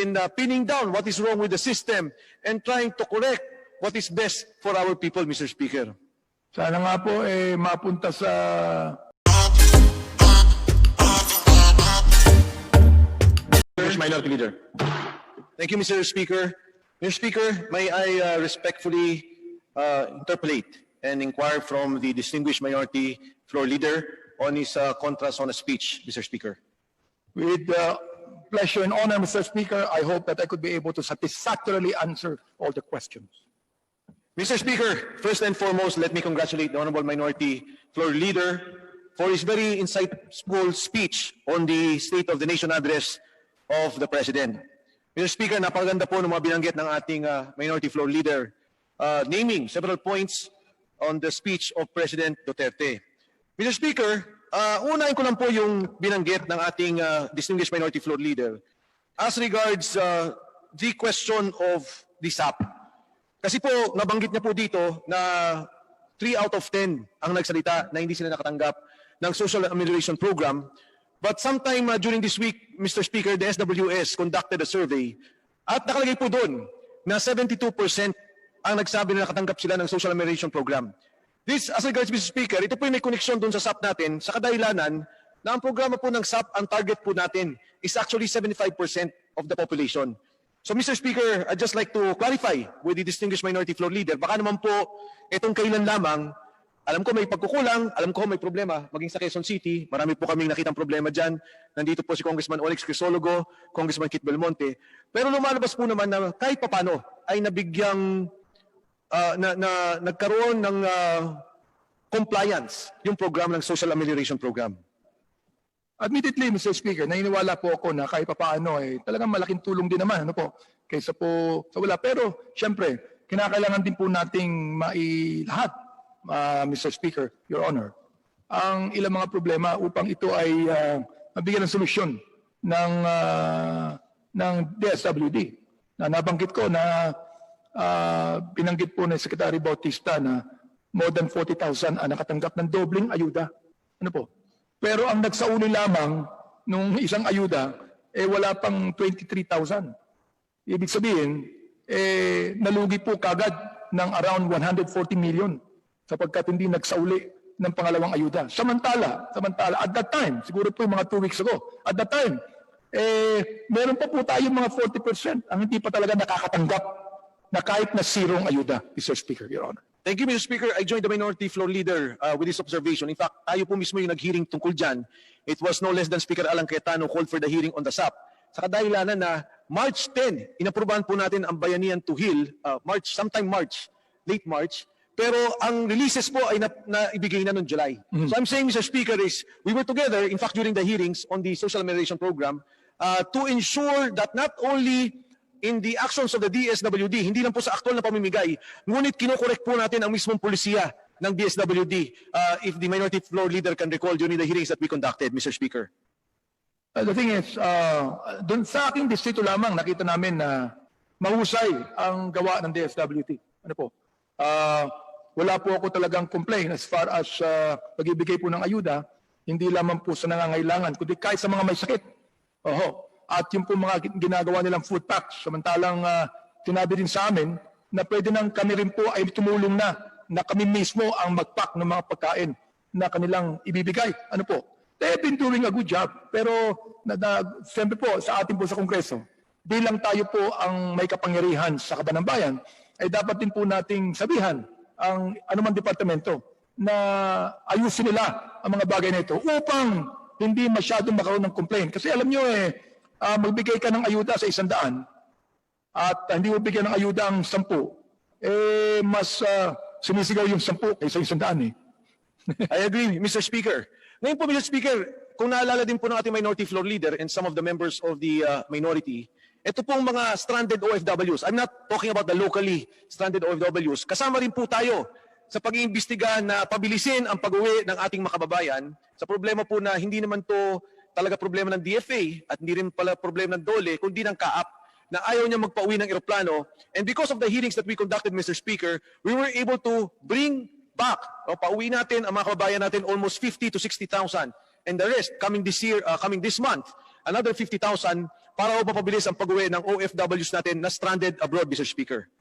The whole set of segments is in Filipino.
in pinning down what is wrong with the system and trying to correct what is best for our people, Mr. Speaker. Sana nga po mapunta sa Minority Leader. Thank you, Mr. Speaker. Mr. Speaker, may I respectfully interpolate and inquire from the distinguished Minority Floor Leader on his contrast on a speech, Mr. Speaker. with pleasure and honor, Mr. Speaker. I hope that I could be able to satisfactorily answer all the questions. Mr. Speaker, first and foremost, let me congratulate the Honorable Minority Floor Leader for his very insightful speech on the State of the Nation address of the President. Mr. Speaker, napakaganda po ng mga binanggit ng ating Minority Floor Leader, naming several points on the speech of President Duterte. Mr. Speaker, unahin ko lang po yung binanggit ng ating distinguished Minority Floor Leader as regards the question of the SAP. Kasi po, nabanggit niya po dito na 3 out of 10 ang nagsalita na hindi sila nakatanggap ng Social Amelioration Program. But sometime during this week, Mr. Speaker, the SWS conducted a survey at nakalagay po doon na 72% ang nagsabi na nakatanggap sila ng Social Amelioration Program. This, as regards, Mr. Speaker, ito po yung may connection doon sa SAP natin sa kadahilanan na ang programa po ng SAP, ang target po natin is actually 75% of the population. So, Mr. Speaker, I'd just like to clarify with the distinguished Minority Floor Leader, baka naman po itong kailan lamang, alam ko may pagkukulang, alam ko may problema, maging sa Quezon City, marami po kaming nakitang problema dyan. Nandito po si Congressman Olex Crisologo, Congressman Kit Belmonte. Pero lumalabas po naman na kahit papano ay nabigyang, nagkaroon ng compliance yung program ng Social Amelioration Program. Admittedly, Mr. Speaker, naniniwala po ako na kahit papaano talagang malaking tulong din naman kaysa po sa wala. Pero siyempre, kinakailangan din po nating mailahat, Mr. Speaker, Your Honor, ang ilang mga problema upang ito ay mabigyan ng solusyon ng DSWD. Na nabanggit ko na binanggit po ni Secretary Bautista na more than 40,000 ang nakatanggap ng dobling ayuda. Ano po? Pero ang nagsauli lamang nung isang ayuda, wala pang 23,000. Ibig sabihin, nalugi po kagad ng around 140 million sapagkat hindi nagsauli ng pangalawang ayuda. Samantala, at that time, siguro po yung mga 2 weeks ago, at that time, meron pa po tayong mga 40% ang hindi pa talaga nakakatanggap na kahit na zero ang ayuda, Mr. Speaker, Your Honor. Thank you, Mr. Speaker. I joined the Minority Floor Leader with this observation. In fact, tayo po mismo yung nag-hearing tungkol dyan. It was no less than Speaker Alan Cayetano called for the hearing on the SAP. Sa kadahilanan na March 10, inaprubahan po natin ang Bayanihan to Heal, sometime March, late March. Pero ang releases po ay naibigay na noong July. So I'm saying, Mr. Speaker, is we were together, in fact, during the hearings on the Social Amelioration Program to ensure that not only in the actions of the DSWD, hindi lang po sa aktual na pamimigay, ngunit kinokorek po natin ang mismong polisiya ng DSWD, if the Minority Floor Leader can recall during the hearings that we conducted, Mr. Speaker. The thing is, dun sa aking distrito lamang, nakita namin na mahusay ang gawa ng DSWD. Ano po? Wala po ako talagang complain as far as pag-ibigay po ng ayuda, hindi lamang po sa nangangailangan, kundi kahit sa mga may sakit. At yung po mga ginagawa nilang food packs, samantalang sinabi din sa amin na pwede nang kami rin po ay tumulong na kami mismo ang mag-pack ng mga pagkain na kanilang ibibigay. Ano po? They have been doing a good job. Pero siyempre po sa atin po sa Kongreso, bilang tayo po ang may kapangyarihan sa Kaban ng Bayan, ay dapat din po nating sabihan ang anumang departamento na ayusin nila ang mga bagay na ito upang hindi masyadong makaroon ng complaint. Kasi alam nyo magbigay ka ng ayuda sa 100 at hindi mo bigyan ng ayuda ang 10, mas sumisigaw yung 10 kaysa 100 I agree, Mr. Speaker. Ngayon po, Mr. Speaker, kung naalala din po ng ating Minority Floor Leader and some of the members of the minority, ito pong mga stranded OFWs, I'm not talking about the locally stranded OFWs, kasama rin po tayo sa pag-iimbestiga na pabilisin ang pag-uwi ng ating mga kababayan sa problema po na hindi naman to talaga problema ng DFA at hindi rin pala problema ng DOLE, kundi ng CAAP na ayaw niya magpa-uwi ng eroplano. And because of the hearings that we conducted, Mr. Speaker, we were able to bring back, pauwi natin ang mga kababayan natin almost 50 to 60,000. And the rest, coming this month, another 50,000 para mapabilis ang pag-uwi ng OFWs natin na stranded abroad, Mr. Speaker?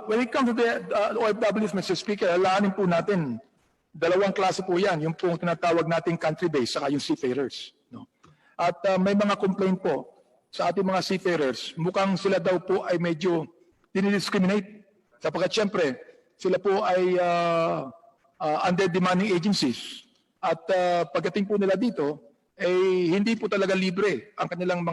When it comes to the OFWs, Mr. Speaker, alaanin po natin, dalawang klase po yan, yung po tinatawag nating country-based, saka yung seafarers. No? At may mga complaint po sa ating mga seafarers, mukhang sila daw po ay medyo dinidiscriminate. Sapagkat siyempre, sila po ay under demanding agencies. At pagdating po nila dito, hindi po talaga libre ang kanilang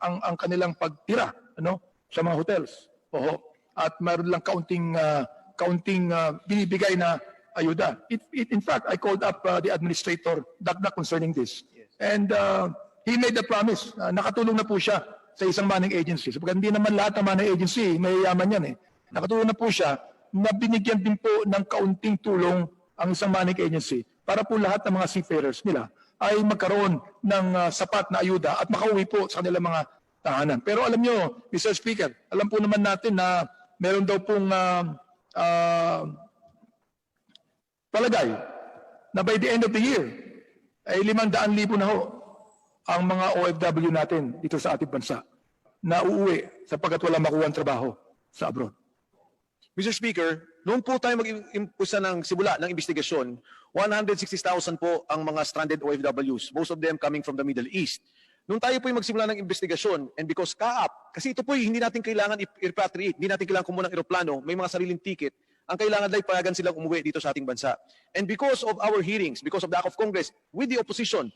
ang kanilang pagtira, ano, sa mga hotels. Oo. At mayroon lang kaunting binibigay na ayuda. In fact, I called up the administrator Dakdak concerning this. And he made a promise. Nakatulong na po siya sa isang manning agency. Sapagkat hindi naman lahat ng manning agency may yaman yan. Nakatulong na po siya na binigyan din po ng kaunting tulong ang isang manning agency para po lahat ng mga seafarers nila ay magkaroon ng sapat na ayuda at makauwi po sa kanilang mga tahanan. Pero alam nyo, Mr. Speaker, alam po naman natin na meron daw pong palagay na by the end of the year ay 500,000 na ho ang mga OFW natin dito sa ating bansa na uuwi sapagkat wala makuha ang trabaho sa abroad. Mr. Speaker, noong po tayo mag-impusa ng simula ng investigasyon, 160,000 po ang mga stranded OFWs, most of them coming from the Middle East. Noong tayo po yung magsimula ng investigasyon, and because CAAP, kasi ito po hindi natin kailangan i-repatriate, hindi natin kailangan kumuha ng eroplano, may mga sariling ticket, ang kailangan ay payagan silang umuwi dito sa ating bansa. And because of our hearings, because of the act of Congress, with the opposition,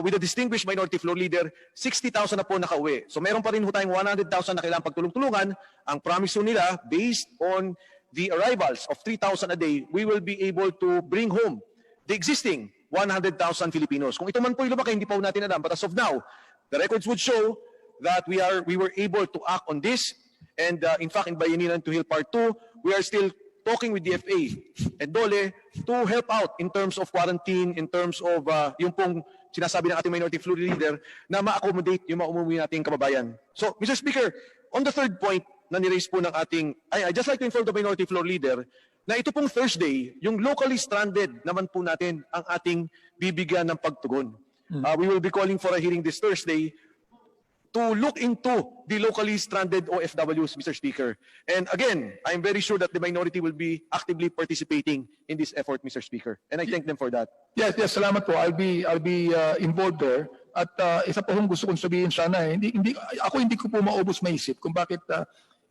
with the distinguished minority floor leader, 60,000 na po nakauwi. So meron pa rin po tayong 100,000 na kailangan pagtulong-tulungan. Ang promise po nila, based on the arrivals of 3,000 a day, we will be able to bring home the existing 100,000 Filipinos. Kung ito man po yung lumaki, hindi pa po natin alam. But as of now, the records would show that we were able to act on this. And in fact, in Bayanihan to Hill Part 2, we are still talking with DFA and DOLE to help out in terms of quarantine, in terms of yung pong sinasabi ng ating minority floor leader na ma-accommodate yung mga umuwi nating kababayan. So, Mr. Speaker, on the third point na niraise po ng ating, I just like to inform the minority floor leader na ito pong Thursday, yung locally stranded naman po natin ang ating bibigyan ng pagtugon. We will be calling for a hearing this Thursday to look into the locally stranded OFWs, Mr. Speaker. And again, I'm very sure that the minority will be actively participating in this effort, Mr. Speaker. And I thank them for that. Yes, salamat po. I'll be involved there. At isa po kong gusto kong sabihin sana, hindi ko po maubos maisip kung bakit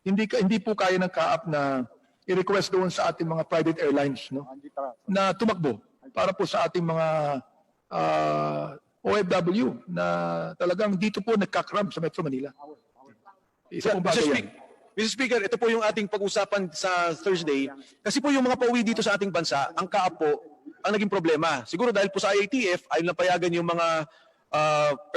hindi po kaya ng CAAP na i-request doon sa ating mga private airlines, no, na tumakbo para po sa ating mga OFW na talagang dito po nagkakram sa Metro Manila. Isa pong bagay yan. Mr. Speaker, ito po yung ating pag-usapan sa Thursday. Kasi po yung mga pauwi dito sa ating bansa, ang CAAP po, ang naging problema. Siguro dahil po sa IATF, ayaw na payagan yung mga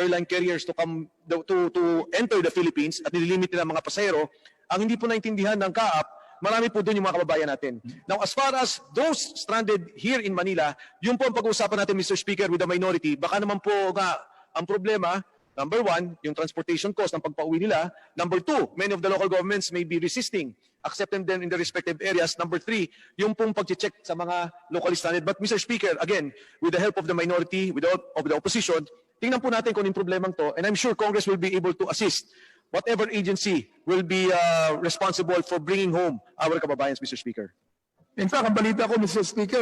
airline carriers to come to enter the Philippines at nililimit nila mga pasahero. Ang hindi po naintindihan ng CAAP, marami po doon yung mga kababayan natin. Now, as far as those stranded here in Manila, yun po ang pag-uusapan natin, Mr. Speaker, with the minority. Baka naman po nga ang problema, number one, yung transportation cost ng pagpauwi nila. Number two, many of the local governments may be resisting accepting them in the respective areas. Number three, yung pong pag-check sa mga locally stranded. But Mr. Speaker, again, with the help of the minority, with the help of the opposition, tingnan po natin kung yung problemang to, and I'm sure Congress will be able to assist whatever agency will be responsible for bringing home our kababayans, Mr. Speaker. In fact, ang balita ko, Mr. Speaker,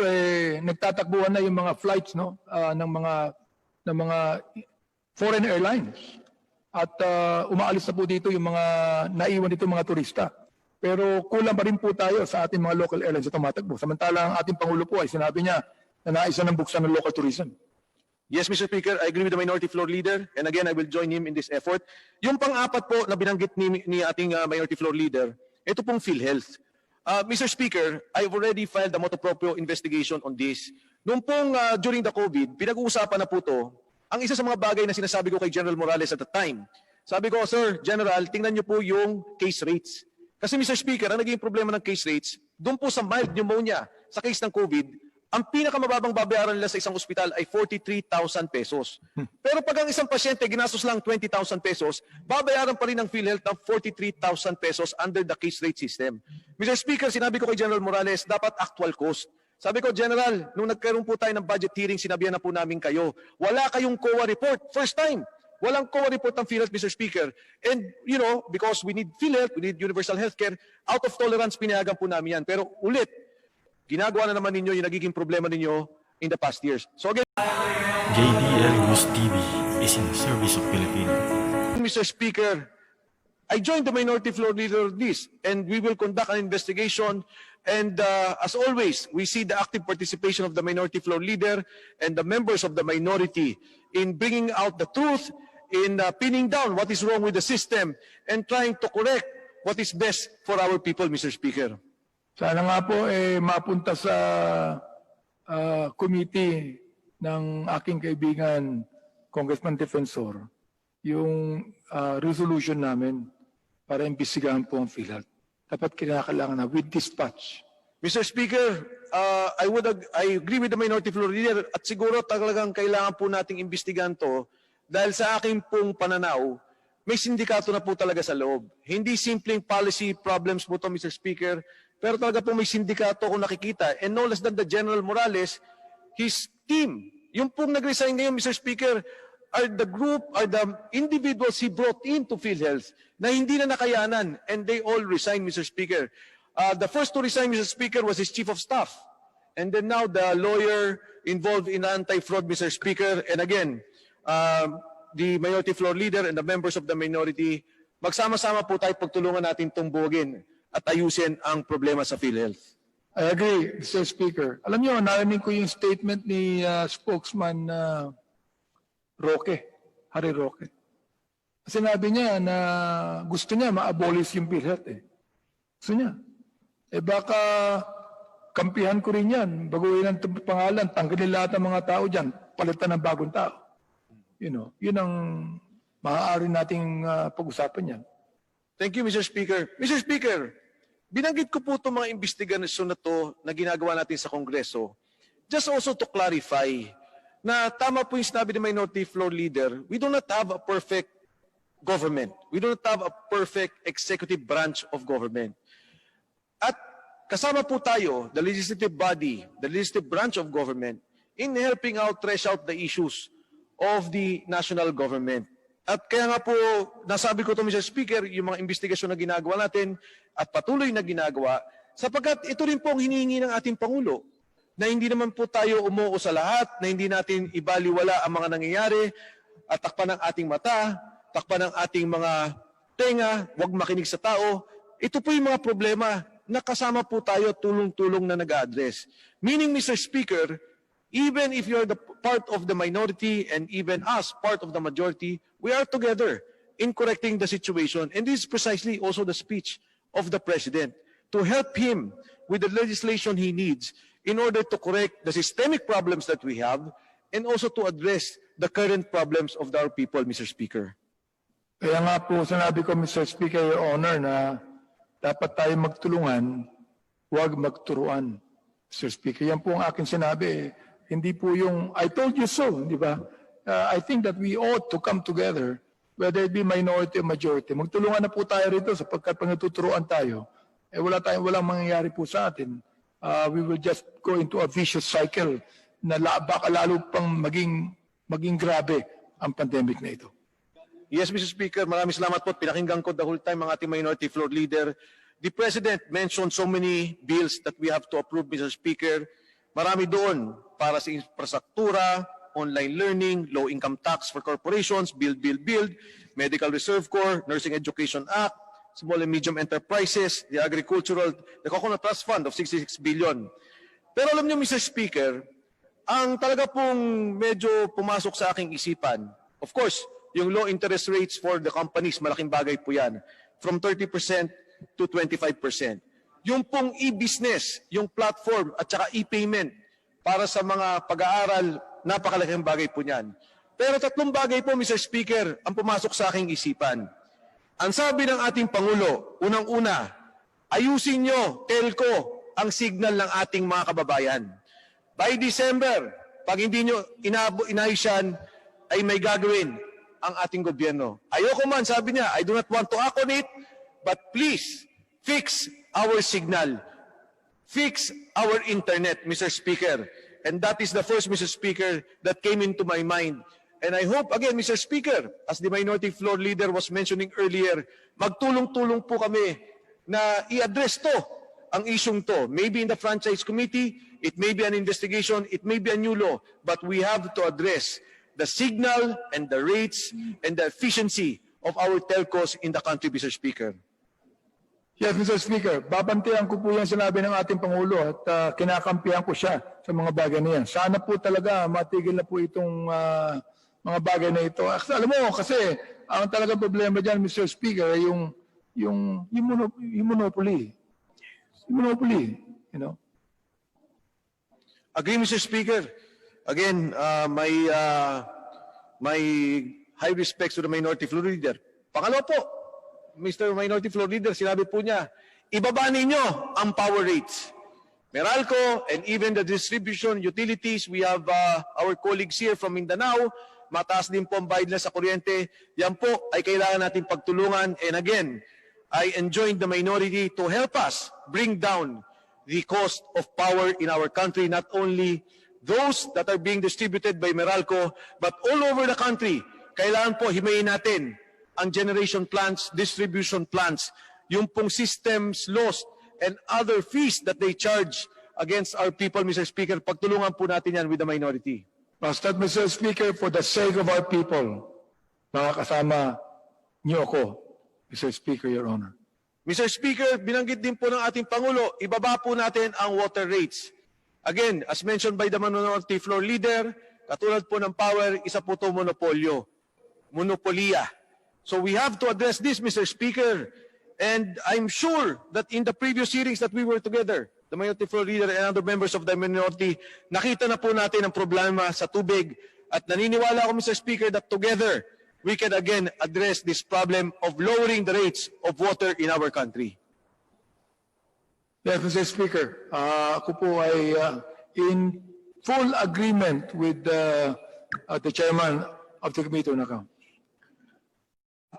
nagtatakbuhan na yung mga flights, no, ng mga foreign airlines. At umaalis na po dito yung mga naiwan dito mga turista. Pero kulang pa rin po tayo sa ating mga local airlines na tumatakbo. Samantala, ang ating Pangulo po ay sinabi niya na nais na ng buksan ng local tourism. Yes, Mr. Speaker, I agree with the minority floor leader. And again, I will join him in this effort. Yung pang-apat po na binanggit ni ating minority floor leader, ito pong PhilHealth. Mr. Speaker, I've already filed a motu proprio investigation on this. Noong pong during the COVID, pinag-uusapan na po to. Ang isa sa mga bagay na sinasabi ko kay General Morales at the time, sabi ko, Sir General, tingnan niyo po yung case rates. Kasi Mr. Speaker, ang naging problema ng case rates, doon po sa mild pneumonia, sa case ng COVID, ang pinakamababang babayaran nila sa isang ospital ay 43,000 pesos. Pero pag ang isang pasyente ginastos lang 20,000 pesos, babayaran pa rin ng PhilHealth ng 43,000 pesos under the case rate system. Mr. Speaker, sinabi ko kay General Morales, dapat actual cost. Sabi ko, General, nung nagkaroon po tayo ng budget hearing, sinabihan na po namin kayo, wala kayong COA report. First time. Walang COA report ang PhilHealth, Mr. Speaker. And, you know, because we need PhilHealth, we need universal healthcare, out of tolerance, pinayagan po namin yan. Pero ulit, ginagawa na naman ninyo yung nagiging problema ninyo in the past years. So again, JDL News TV is in the service of Filipino. Mr. Speaker, I joined the minority floor leader of this, and we will conduct an investigation. And as always, we see the active participation of the minority floor leader and the members of the minority in bringing out the truth, in pinning down what is wrong with the system, and trying to correct what is best for our people, Mr. Speaker. Sana nga po mapunta sa committee ng aking kaibigan, Congressman Defensor, yung resolution namin para imbestigahan po ang PhilHealth. Dapat kinakailangan na with dispatch. Mr. Speaker, I agree with the minority floor leader at siguro talagang kailangan po nating imbestigahan to dahil sa aking pong pananaw, may sindikato na po talaga sa loob. Hindi simpleng policy problems po to, Mr. Speaker, pero talaga po may sindikato kung nakikita. And no less than the General Morales, his team, yung pong nag-resign ngayon, Mr. Speaker, are the individuals he brought into PhilHealth na hindi na nakayanan, and they all resigned, Mr. Speaker. The first to resign, Mr. Speaker, was his chief of staff. And then now the lawyer involved in anti-fraud, Mr. Speaker. And again, the minority floor leader and the members of the minority, magsama-sama po tayo pagtulungan natin tumbugin at ayusin ang problema sa PhilHealth. I agree, Mr. Speaker. Alam niyo, narinig ko yung statement ni spokesman Harry Roque. Sinabi niya na gusto niya ma-abolish yung PhilHealth eh. Gusto niya. Baka kampihan ko rin yan. Baguhin ang pangalan, tanggalin lahat ng mga tao dyan, palitan ng bagong tao. You know, yun ang maaari nating pag-usapan yan. Thank you, Mr. Speaker. Mr. Speaker, binanggit ko po itong mga investigasyon na to na ginagawa natin sa Kongreso. Just also to clarify na tama po yung sinabi ng minority floor leader, we do not have a perfect government. We do not have a perfect executive branch of government. At kasama po tayo, the legislative body, the legislative branch of government, in helping out, trash out the issues of the national government. At kaya nga po, nasabi ko to, Mr. Speaker, yung mga investigasyon na ginagawa natin at patuloy na ginagawa, sapagkat ito rin po ang hinihingi ng ating Pangulo, na hindi naman po tayo umuo sa lahat, na hindi natin ibaliwala ang mga nangyayari, at takpan ng ating mata, takpan ng ating mga tenga, huwag makinig sa tao. Ito po yung mga problema na kasama po tayo tulong-tulong na nag-address. Meaning, Mr. Speaker, even if you're the part of the minority and even us, part of the majority, we are together in correcting the situation. And this is precisely also the speech of the President to help him with the legislation he needs in order to correct the systemic problems that we have and also to address the current problems of our people, Mr. Speaker. Kaya nga po sinabi ko, Mr. Speaker, Your Honor, na dapat tayo magtulungan, huwag magturuan. Mr. Speaker, yan po ang aking sinabi. Hindi po yung, I told you so, di ba? I think that we ought to come together, whether it be minority or majority. Magtulungan na po tayo rito sapagkat pag natuturuan tayo, walang mangyayari po sa atin. We will just go into a vicious cycle na baka lalo pang maging grabe ang pandemic na ito. Yes, Mr. Speaker, maraming salamat po. Pinakinggan ko the whole time ang ating minority floor leader. The President mentioned so many bills that we have to approve, Mr. Speaker. Marami doon para sa infrastruktura, online learning, low income tax for corporations, build, Medical Reserve Corps, Nursing Education Act, Small and Medium Enterprises, the Coconut Trust Fund of 66 billion. Pero alam niyo, Mr. Speaker, ang talaga pong medyo pumasok sa aking isipan, of course, yung low interest rates for the companies, malaking bagay po yan, from 30% to 25%. Yung pong e-business, yung platform at saka e-payment para sa mga pag-aaral, napakalaking bagay po niyan. Pero tatlong bagay po, Mr. Speaker, ang pumasok sa aking isipan. Ang sabi ng ating Pangulo, unang-una, ayusin nyo, telco, ang signal ng ating mga kababayan. By December, pag hindi nyo inayos yan, ay may gagawin ang ating gobyerno. Ayoko man, sabi niya, I do not want to act on it, but please, fix our signal. Fix our internet, Mr. Speaker. And that is the first, Mr. Speaker, that came into my mind. And I hope, again, Mr. Speaker, as the minority floor leader was mentioning earlier, magtulong-tulong po kami na i-address to, ang isyong to. Maybe in the franchise committee, it may be an investigation, it may be a new law, but we have to address the signal and the rates and the efficiency of our telcos in the country, Mr. Speaker. Yes, Mr. Speaker, babantayan ko po yung sinabi ng ating Pangulo at kinakampihan ko siya sa mga bagay na yan. Sana po talaga matigil na po itong mga bagay na ito. Alam mo, kasi ang talagang problema dyan, Mr. Speaker, ay yung monopoly. Yung monopoly, you know. Agree, Mr. Speaker. Again, my high respects to the minority floor leader. Pangalawa po, Mr. Minority Floor Leader, sinabi po niya, ibaba ninyo ang power rates. Meralco and even the distribution utilities, we have our colleagues here from Mindanao, mataas din po ang bayad nila sa kuryente. Yan po ay kailangan natin pagtulungan. And again, I enjoined the minority to help us bring down the cost of power in our country, not only those that are being distributed by Meralco, but all over the country. Kailangan po himayin natin ang generation plants, distribution plants, yung pong systems lost and other fees that they charge against our people, Mr. Speaker. Pagtulungan po natin yan with the minority. Basta, Mr. Speaker, for the sake of our people, makakasama niyo ako, Mr. Speaker, Your Honor. Mr. Speaker, binanggit din po ng ating Pangulo, ibaba po natin ang water rates. Again, as mentioned by the minority floor leader, katulad po ng power, isa po ito monopolyo. Monopoliya. So we have to address this, Mr. Speaker. And I'm sure that in the previous hearings that we were together, the minority floor leader and other members of the minority, nakita na po natin ang problema sa tubig. At naniniwala ako, Mr. Speaker, that together, we can again address this problem of lowering the rates of water in our country. Yes, Mr. Speaker, ako po ay in full agreement with the chairman of the Committee on Accounts.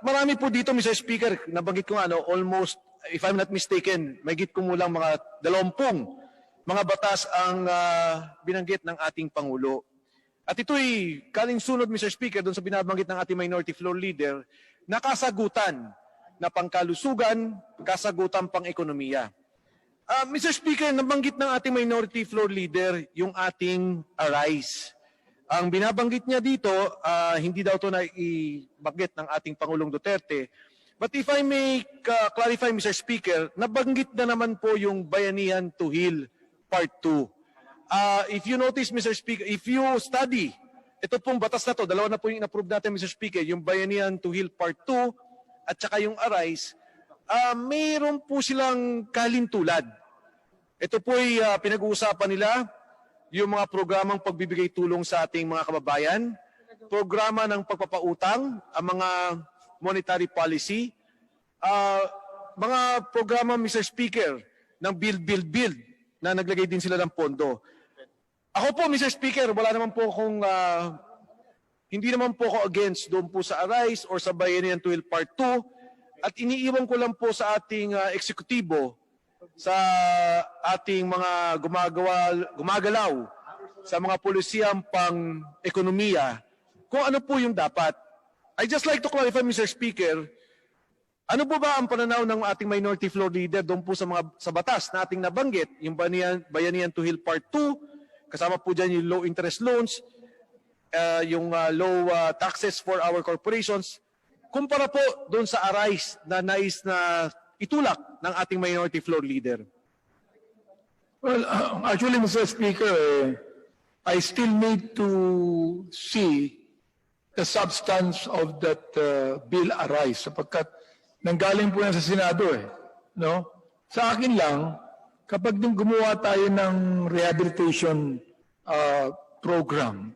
Marami po dito, Mr. Speaker, nabanggit ko nga, almost, if I'm not mistaken, may git kumulang mga 20 mga batas ang binanggit ng ating Pangulo. At ito'y kaling sunod, Mr. Speaker, doon sa binabanggit ng ating minority floor leader, na kasagutan na pangkalusugan, kasagutan pang ekonomiya. Mr. Speaker, nabanggit ng ating minority floor leader yung ating ARISE. Ang binabanggit niya dito, hindi daw ito na ibanggit ng ating Pangulong Duterte. But if I may clarify, Mr. Speaker, nabanggit na naman po yung Bayanihan to Heal Part 2. If you notice, Mr. Speaker, if you study, ito pong batas na to, dalawa na po yung in-approve natin, Mr. Speaker, yung Bayanihan to Heal Part 2 at saka yung ARISE, mayroon po silang kalintulad. Ito po'y pinag-uusapan nila, yung mga programang pagbibigay tulong sa ating mga kababayan, programa ng pagpapautang, ang mga monetary policy, mga programa, Mr. Speaker, ng build, na naglagay din sila ng pondo. Ako po, Mr. Speaker, wala naman po akong, hindi naman po ako against doon po sa ARISE or sa Bayanihan to Heal Part 2, at iniiwan ko lang po sa ating eksekutibo, sa ating mga gumagalaw sa mga polisiyang pang-ekonomiya, kung ano po yung dapat. I just like to clarify, Mr. Speaker, ano po ba ang pananaw ng ating minority floor leader doon po sa batas na ating nabanggit, yung Bayanihan to Heal Part 2, kasama po dyan yung low interest loans, yung low taxes for our corporations, kumpara po doon sa ARISE na nais na itulak ng ating minority floor leader. Well, actually, Mr. Speaker, I still need to see the substance of that bill ARISE sapagkat nanggaling po yan sa Senado no? Sa akin lang, kapag nung gumawa tayo ng rehabilitation program,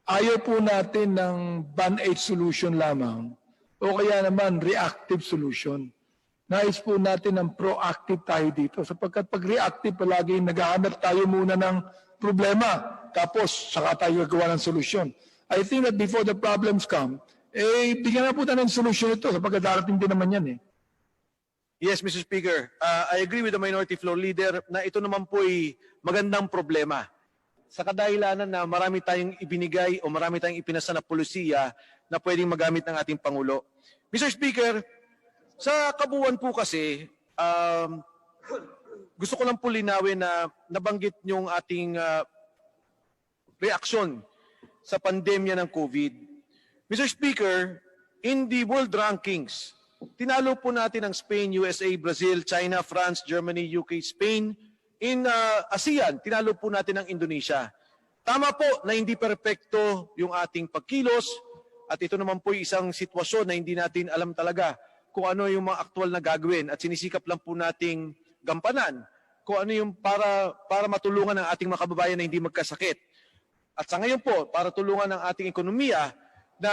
ayaw po natin ng band-aid solution lamang o kaya naman reactive solution. Nais po natin ng proactive tayo dito sapagkat pag reactive palagi naghahanap tayo muna ng problema tapos saka tayo gagawa ng solusyon. I think that before the problems come, bigyan na po tayo ng solusyon ito sapagkat darating din naman yan Yes, Mr. Speaker, I agree with the minority floor leader na ito naman po'y magandang problema sa kadahilanan na marami tayong ibinigay o marami tayong ipinasa na polisiya na pwedeng magamit ng ating Pangulo. Mr. Speaker, sa kabuuan po kasi, gusto ko lang po linawin na nabanggit niyong ating reaksyon sa pandemya ng COVID. Mr. Speaker, in the world rankings, tinalo po natin ang Spain, USA, Brazil, China, France, Germany, UK, Spain. In ASEAN, tinalo po natin ang Indonesia. Tama po na hindi perpekto yung ating pagkilos at ito naman po yung isang sitwasyon na hindi natin alam talaga kung ano yung mga aktual na gagawin at sinisikap lang po nating gampanan kung ano yung para matulungan ang ating mga kababayan na hindi magkasakit. At sa ngayon po, para tulungan ang ating ekonomiya na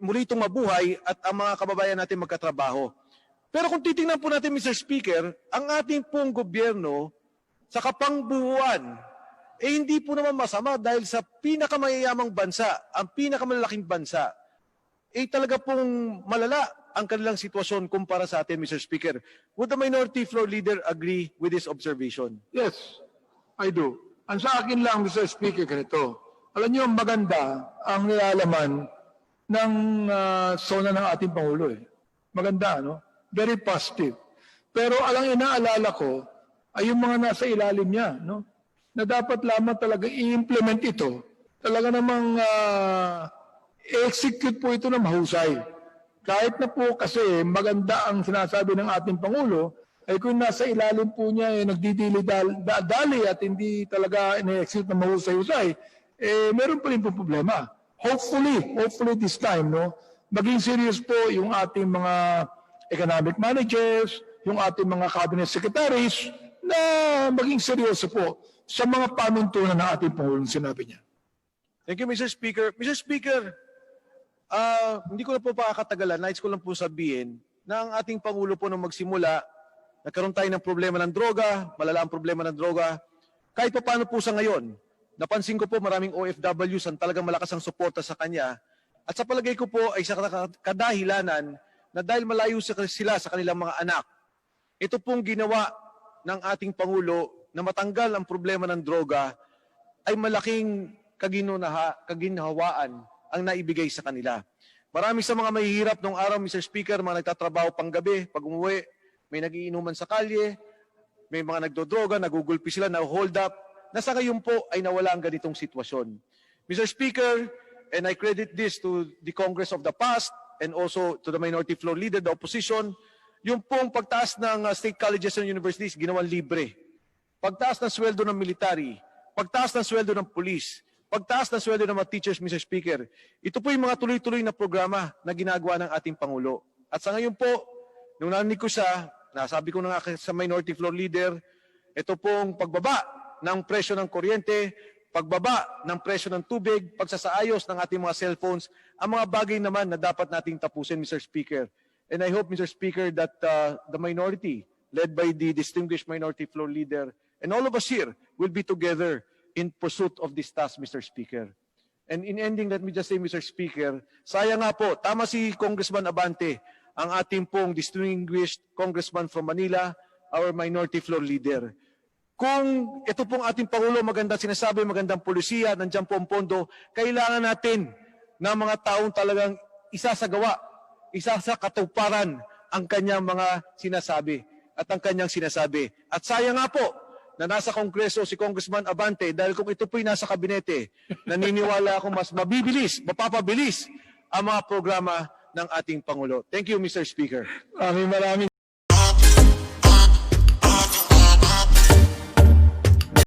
muli itong mabuhay at ang mga kababayan natin magkatrabaho. Pero kung titingnan po natin, Mr. Speaker, ang ating pong gobyerno sa kapangbuuan, hindi po naman masama dahil sa pinakamayayamang bansa, ang pinakamalaking bansa, talaga pong malala ang kanilang sitwasyon kumpara sa atin, Mr. Speaker. Would the Minority Floor Leader agree with this observation? Yes, I do. Ang sa akin lang, Mr. Speaker, ganito. Alam niyo, maganda ang nilalaman ng sona ng ating Pangulo. Maganda, no? Very positive. Pero alang inaalala ko ay yung mga nasa ilalim niya, no? Na dapat lamang talaga i-implement ito. Talaga namang i-execute po ito ng mahusay. Kahit na po kasi maganda ang sinasabi ng ating Pangulo, ay kung nasa ilalim po niya nagdidili-dali at hindi talaga i-execute ng mahusay-husay, meron pa rin po problema. Hopefully this time, no, maging serious po yung ating mga economic managers, yung ating mga cabinet secretaries, na maging seryoso po sa mga panuntunan ng ating Pangulong sinabi niya. Thank you, Mr. Speaker. Mr. Speaker, hindi ko na po pakakatagalan. Nais ko lang po sabihin na ang ating Pangulo po nung magsimula, nagkaroon tayo ng problema ng droga, malala ang problema ng droga. Kahit pa paano po sa ngayon, napansin ko po maraming OFWs ang talagang malakas ang suporta sa kanya. At sa palagay ko po ay sa kadahilanan na dahil malayo sila sa kanilang mga anak, ito pong ginawa ng ating Pangulo na matanggal ang problema ng droga ay malaking kaginhawaan ang naibigay sa kanila. Marami sa mga mahihirap nung araw, Mr. Speaker, mga nagtatrabaho pang gabi, pag umuwi, may nagiinuman sa kalye, may mga nagdodroga, nagugulpi sila, na-hold up, na sa ngayon po ay nawala ang ganitong sitwasyon. Mr. Speaker, and I credit this to the Congress of the past and also to the Minority Floor Leader, the opposition, yung pong pagtaas ng state colleges and universities, ginawan libre. Pagtaas ng sweldo ng military, pagtaas ng sweldo ng police, pagtaas ng sweldo ng mga teachers, Mr. Speaker. Ito po yung mga tuloy-tuloy na programa na ginagawa ng ating Pangulo. At sa ngayon po, nung narinig ko siya, nasabi ko na nga sa Minority Floor Leader, ito pong pagbaba ng presyo ng kuryente, pagbaba ng presyo ng tubig, pagsasaayos ng ating mga cellphones, ang mga bagay naman na dapat nating tapusin, Mr. Speaker. And I hope, Mr. Speaker, that the minority, led by the distinguished Minority Floor Leader, and all of us here will be together in pursuit of this task, Mr. Speaker. And in ending, let me just say, Mr. Speaker, sayang nga po, tama si Congressman Abante, ang ating pong distinguished Congressman from Manila, our Minority Floor Leader. Kung ito pong ating Pangulo, magandang sinasabi, magandang polisiya, nandiyan po ang pondo, kailangan natin ng mga taong talagang isa sa gawa, isa sa katuparan ang kanyang mga sinasabi at ang kanyang sinasabi. At sayang nga po, na nasa Kongreso si Congressman Abante dahil kung ito po'y nasa kabinete, naniniwala ako mas mapapabilis ang mga programa ng ating Pangulo. Thank you, Mr. Speaker. Maraming